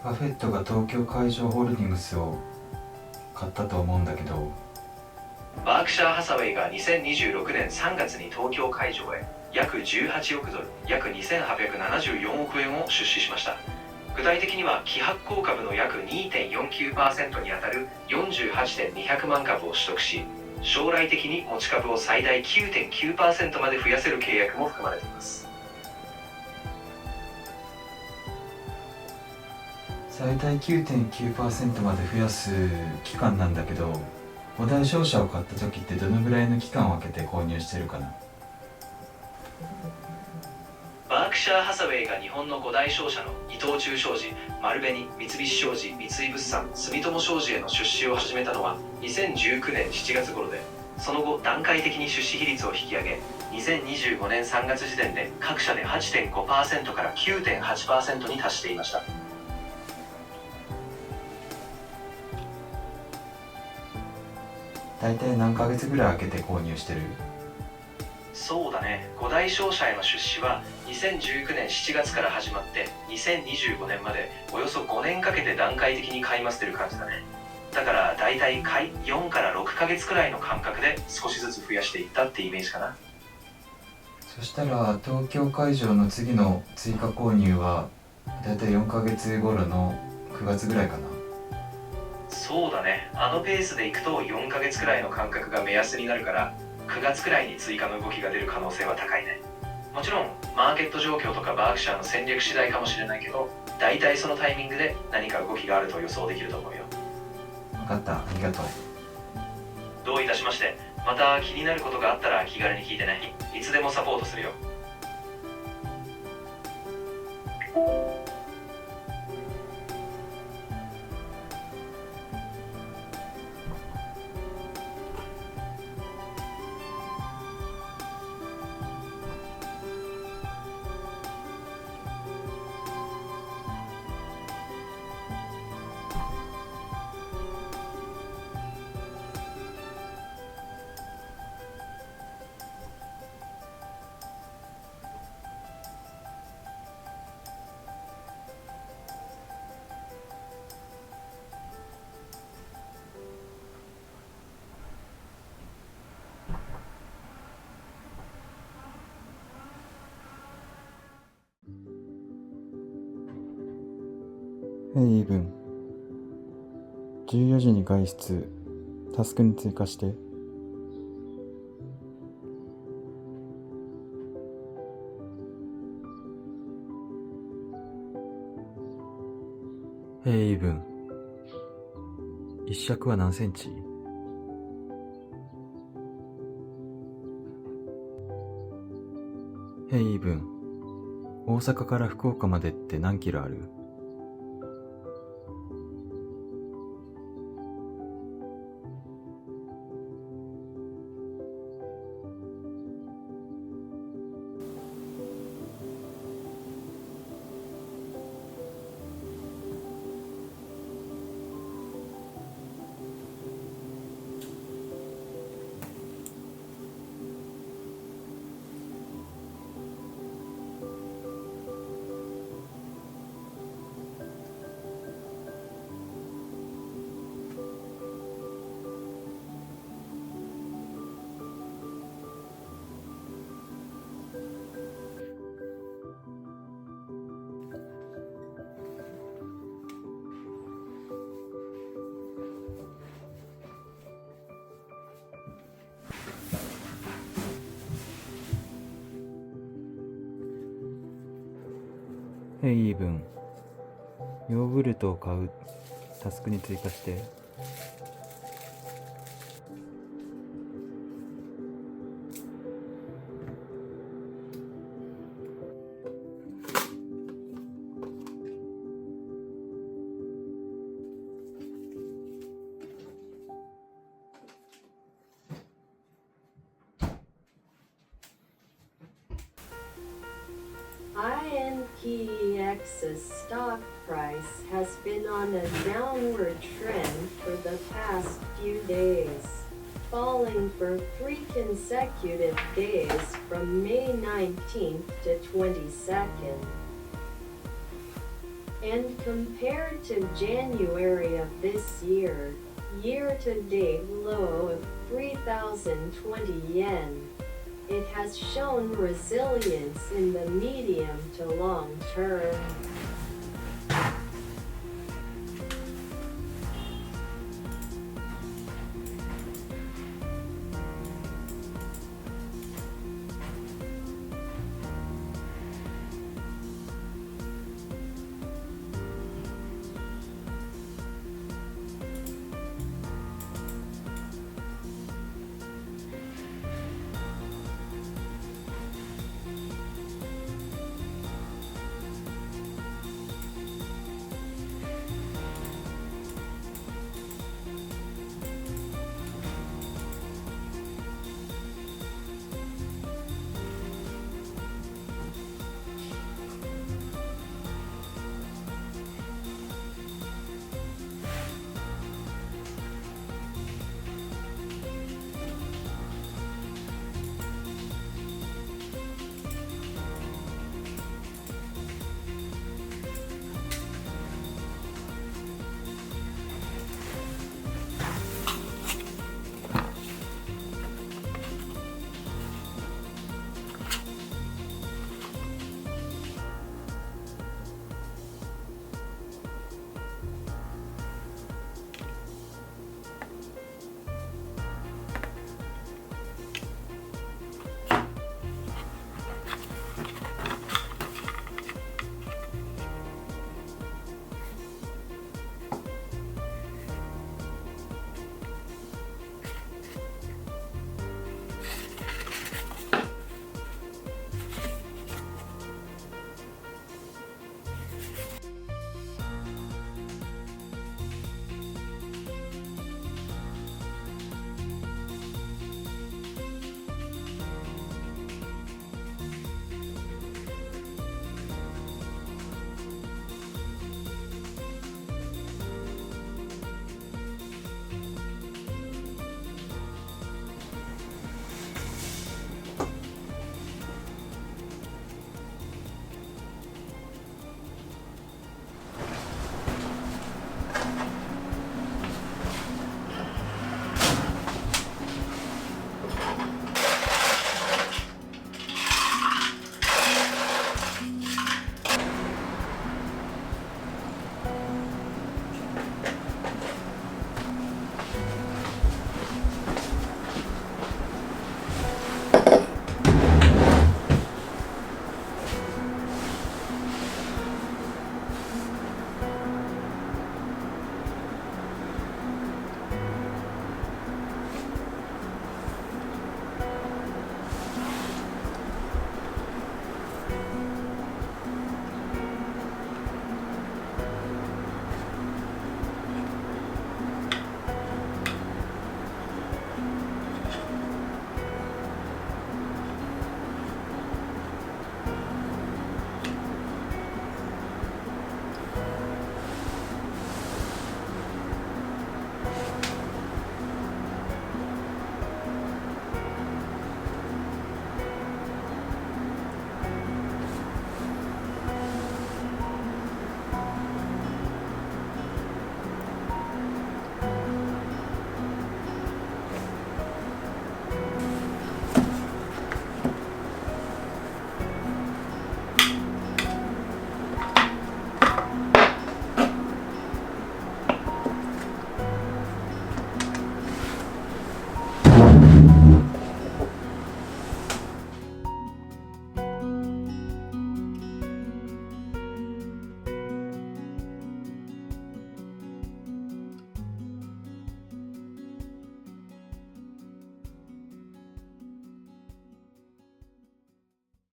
バフェットが東京海上ホールディングスを買ったと思うんだけど、バークシャー・ハサウェイが2026年3月に東京会場へ約18億ドル、約2874億円を出資しました。具体的には希発行株の約 2.49% にあたる 48.200 万株を取得し、将来的に持ち株を最大 9.9% まで増やせる契約も含まれています。最大 9.9% まで増やす期間なんだけど、5大商社を買った時ってどのぐらいの期間を空けて購入してるかな。バークシャー・ハサウェイが日本の5大商社の伊藤忠商事、丸紅、三菱商事、三井物産、住友商事への出資を始めたのは2019年7月頃で、その後段階的に出資比率を引き上げ、2025年3月時点で各社で 8.5% から 9.8% に達していました。大体何ヶ月ぐらい空けて購入してる？そうだね、5大商社への出資は2019年7月から始まって2025年までおよそ5年かけて段階的に買い増してる感じだね。だからだいたい4から6ヶ月くらいの間隔で少しずつ増やしていったってイメージかな。そしたら東京会場の次の追加購入はだいたい4ヶ月頃の9月ぐらいかな。そうだね、あのペースでいくと4ヶ月くらいの間隔が目安になるから、9月くらいに追加の動きが出る可能性は高いね。もちろんマーケット状況とかバークシャーの戦略次第かもしれないけど、だいたいそのタイミングで何か動きがあると予想できると思うよ。分かった、ありがとう。どういたしまして。また気になることがあったら気軽に聞いてね。いつでもサポートするよ。ヘイイーブン、14時に外出、タスクに追加して。ヘイイーブン、一尺は何センチ？ヘイイーブン、大阪から福岡までって何キロある？ヘイイーブン、ヨーグルトを買う、タスクに追加して。INPEX's stock price has been on a downward trend for the past few days, falling for 3 consecutive days from May 19th to 22nd. And compared to January of this year, year-to-date low of 3,020 yen, it has shown resilience in the medium to long term.